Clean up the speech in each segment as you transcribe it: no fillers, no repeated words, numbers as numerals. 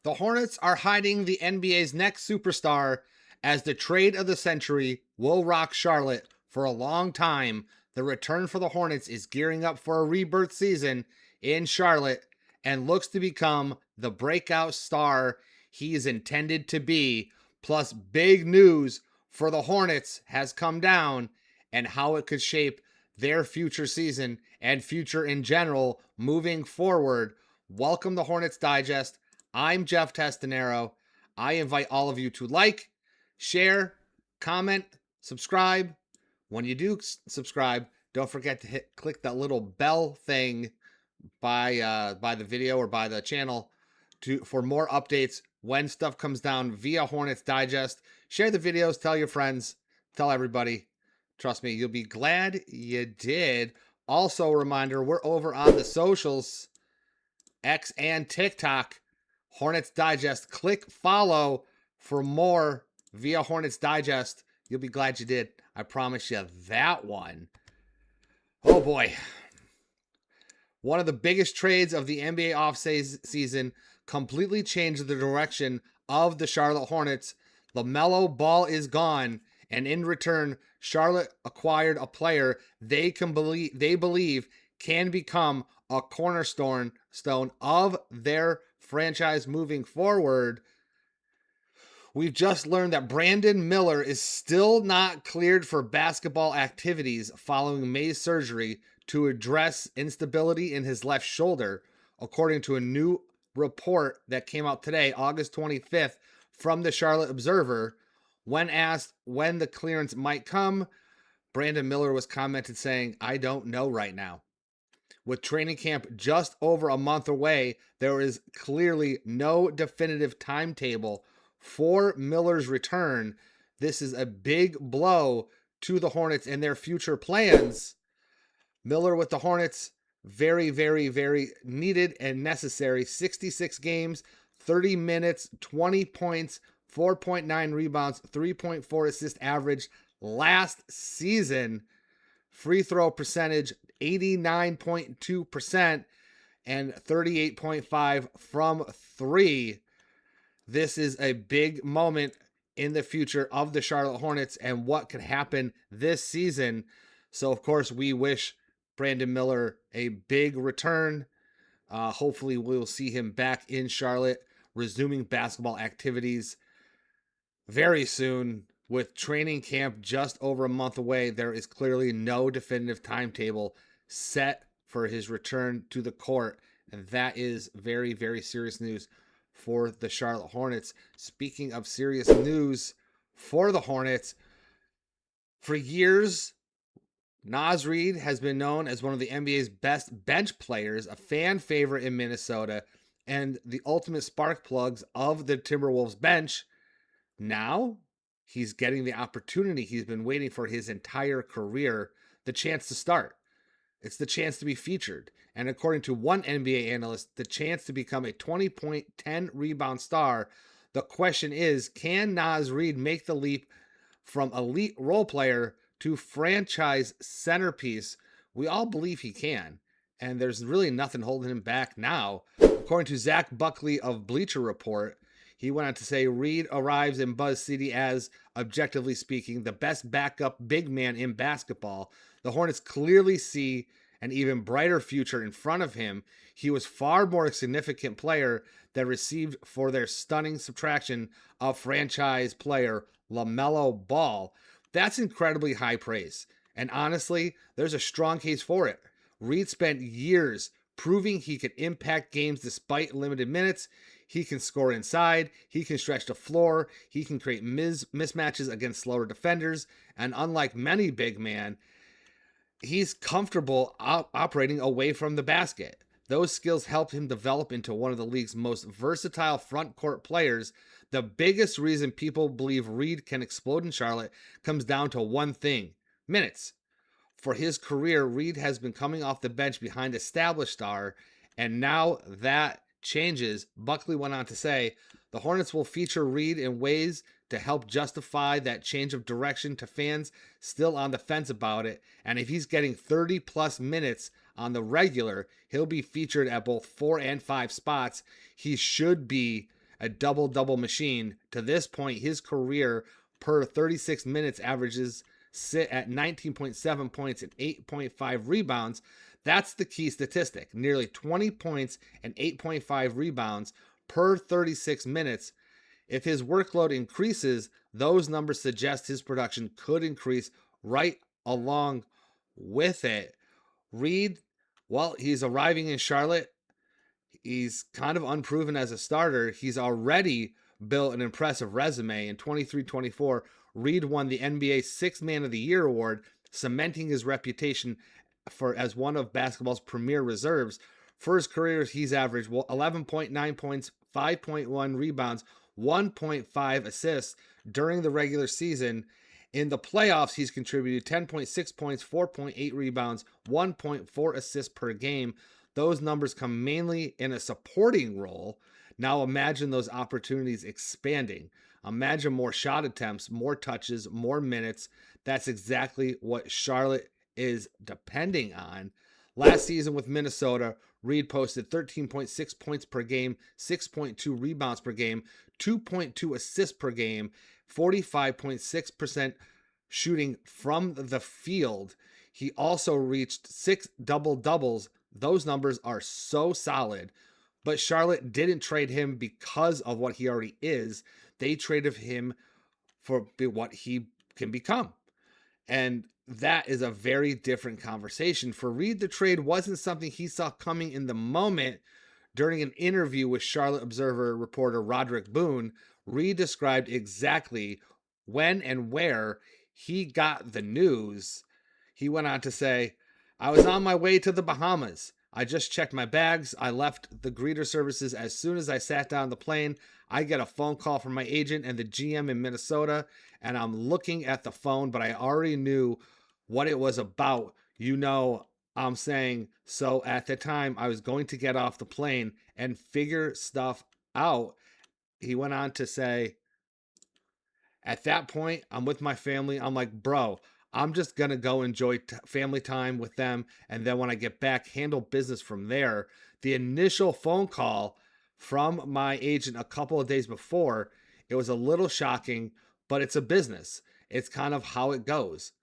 The Hornets are hiding the NBA's next superstar as the trade of the century will rock Charlotte for a long time. The return for the Hornets is gearing up for a rebirth season in Charlotte and looks to become the breakout star he is intended to be. Plus, big news for the Hornets has come down and how it could shape their future season and future in general moving forward. Welcome to Hornets Digest. I'm Jeff Testanero. I invite all of you to like, share, comment, subscribe. When you do subscribe, don't forget to click that little bell thing by the video or by the channel for more updates when stuff comes down via Hornets Digest. Share the videos, tell your friends, tell everybody. Trust me, you'll be glad you did. Also, a reminder, we're over on the socials, X and TikTok, Hornets Digest. Click follow for more via Hornets Digest. You'll be glad you did. I promise you that one. Oh boy. One of the biggest trades of the NBA offseason completely changed the direction of the Charlotte Hornets. LaMelo Ball is gone, and in return, Charlotte acquired a player they believe can become a cornerstone of their franchise moving forward. We've just learned that Brandon Miller is still not cleared for basketball activities following May's surgery to address instability in his left shoulder, according to a new report that came out today, August 25th, from the Charlotte Observer. When asked when the clearance might come, Brandon Miller was commented saying, "I don't know right now." With training camp just over a month away, there is clearly no definitive timetable for Miller's return. This is a big blow to the Hornets and their future plans. Miller with the Hornets, very, very, very needed and necessary. 66 games, 30 minutes, 20 points, 4.9 rebounds, 3.4 assist average last season. Free throw percentage, 89.2% and 38.5 from three. This is a big moment in the future of the Charlotte Hornets and what could happen this season. So, of course, we wish Brandon Miller a big return. Hopefully, we'll see him back in Charlotte, resuming basketball activities very soon. With training camp just over a month away, there is clearly no definitive timetable set for his return to the court. And that is very, very serious news for the Charlotte Hornets. Speaking of serious news for the Hornets, for years, Naz Reid has been known as one of the NBA's best bench players, a fan favorite in Minnesota, and the ultimate spark plugs of the Timberwolves bench. Now, he's getting the opportunity he's been waiting for his entire career, the chance to start. It's the chance to be featured. And according to one NBA analyst, the chance to become a 20-point, 10-rebound star. The question is, can Naz Reid make the leap from elite role player to franchise centerpiece? We all believe he can. And there's really nothing holding him back now. According to Zach Buckley of Bleacher Report, he went on to say Reid arrives in Buzz City as, objectively speaking, the best backup big man in basketball. The Hornets clearly see an even brighter future in front of him. He was far more significant player than received for their stunning subtraction of franchise player LaMelo Ball. That's incredibly high praise. And honestly, there's a strong case for it. Reid spent years proving he could impact games despite limited minutes. He can score inside, he can stretch the floor, he can create mismatches against slower defenders, and unlike many big men, he's comfortable operating away from the basket. Those skills helped him develop into one of the league's most versatile front court players. The biggest reason people believe Reid can explode in Charlotte comes down to one thing: minutes. For his career, Reid has been coming off the bench behind established star, and now that changes. Buckley went on to say, the Hornets will feature Reid in ways to help justify that change of direction to fans still on the fence about it. And if he's getting 30 plus minutes on the regular, he'll be featured at both 4 and 5 spots. He should be a double-double machine. To this point, his career per 36 minutes averages sit at 19.7 points and 8.5 rebounds. That's the key statistic. Nearly 20 points and 8.5 rebounds per 36 minutes. If his workload increases, those numbers suggest his production could increase right along with it. Reid, well, he's arriving in Charlotte. He's kind of unproven as a starter. He's already built an impressive resume. In 23-24, Reid won the NBA Sixth Man of the Year award, cementing his reputation as one of basketball's premier reserves. For his career, he's averaged 11.9 points, 5.1 rebounds, 1.5 assists during the regular season. In the playoffs, he's contributed 10.6 points, 4.8 rebounds, 1.4 assists per game. Those numbers come mainly in a supporting role. Now imagine those opportunities expanding. Imagine more shot attempts, more touches, more minutes. That's exactly what Charlotte is depending on. Last season with Minnesota, Reid posted 13.6 points per game, 6.2 rebounds per game, 2.2 assists per game, 45.6% shooting from the field. He also reached 6 double-doubles. Those numbers are so solid. But Charlotte didn't trade him because of what he already is. They traded him for what he can become. And that is a very different conversation. For Reid, the trade wasn't something he saw coming in the moment. During an interview with Charlotte Observer reporter Roderick Boone, Reid described exactly when and where he got the news. He went on to say, "I was on my way to the Bahamas. I just checked my bags. I left the greeter services as soon as I sat down the plane. I get a phone call from my agent and the GM in Minnesota, and I'm looking at the phone, but I already knew what it was about. I'm saying, so at the time I was going to get off the plane and figure stuff out." He went on to say, "At that point, I'm with my family. I'm like, bro, I'm just going to go enjoy family time with them. And then when I get back, handle business from there." The initial phone call from my agent a couple of days before, it was a little shocking, but it's a business. It's kind of how it goes.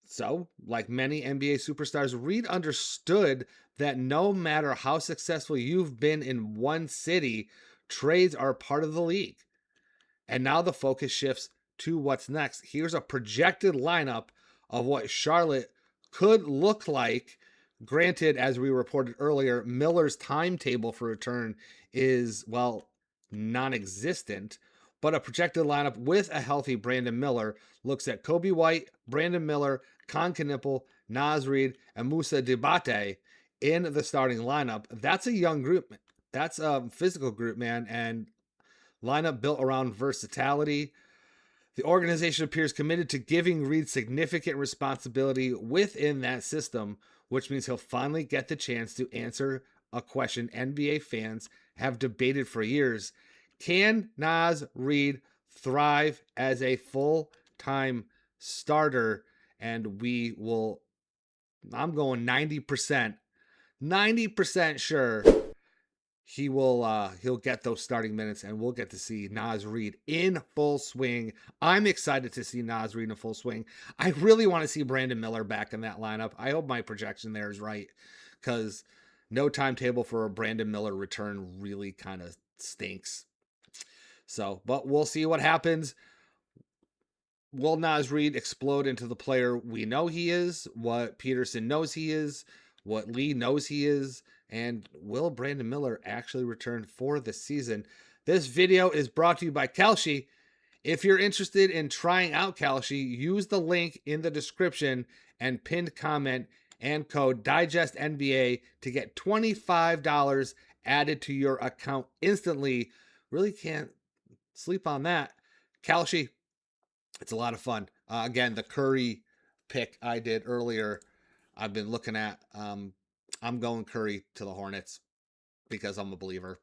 So, like many NBA superstars, Reid understood that no matter how successful you've been in one city, trades are part of the league. And now the focus shifts to what's next. Here's a projected lineup of what Charlotte could look like. Granted, as we reported earlier, Miller's timetable for return is, well, non existent. But a projected lineup with a healthy Brandon Miller looks at Kobe White, Brandon Miller, Con Knipple, Naz Reid, and Moussa Diabate in the starting lineup. That's a young group. That's a physical group, man. And lineup built around versatility. The organization appears committed to giving Reid significant responsibility within that system, which means he'll finally get the chance to answer a question NBA fans have debated for years. Can Naz Reid thrive as a full-time starter? And I'm going 90%, 90% sure he'll get those starting minutes, and we'll get to see Naz Reid in full swing. I'm excited to see Naz Reid in full swing. I really want to see Brandon Miller back in that lineup. I hope my projection there is right, because no timetable for a Brandon Miller return really kind of stinks. So, but we'll see what happens. Will Naz Reid explode into the player we know he is, what Peterson knows he is, what Lee knows he is, and will Brandon Miller actually return for the season? This video is brought to you by Kalshi. If you're interested in trying out Kalshi, use the link in the description and pinned comment and code DIGESTNBA to get $25 added to your account instantly. Really can't sleep on that. Kalshi, it's a lot of fun. Again, the Curry pick I did earlier, I've been looking at. I'm going Curry to the Hornets because I'm a believer.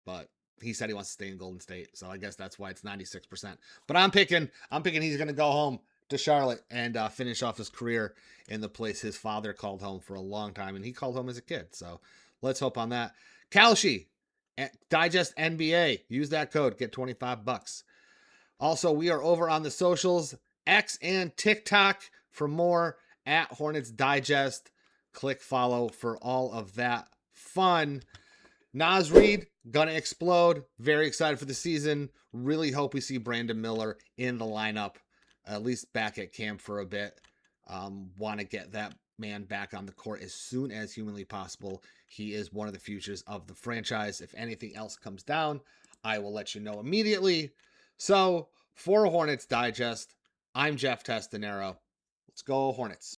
But he said he wants to stay in Golden State, so I guess that's why it's 96%. But I'm picking he's going to go home to Charlotte and finish off his career in the place his father called home for a long time, and he called home as a kid. So let's hope on that. Kalshi, Digest NBA. Use that code. Get $25. Also, we are over on the socials, X and TikTok for more at Hornets Digest. Click follow for all of that fun. Naz Reid, gonna explode. Very excited for the season. Really hope we see Brandon Miller in the lineup, at least back at camp for a bit. Want to get that man back on the court as soon as humanly possible. He is one of the futures of the franchise. If anything else comes down, I will let you know immediately. So, for Hornets Digest, I'm Jeff Testanero. Let's go, Hornets.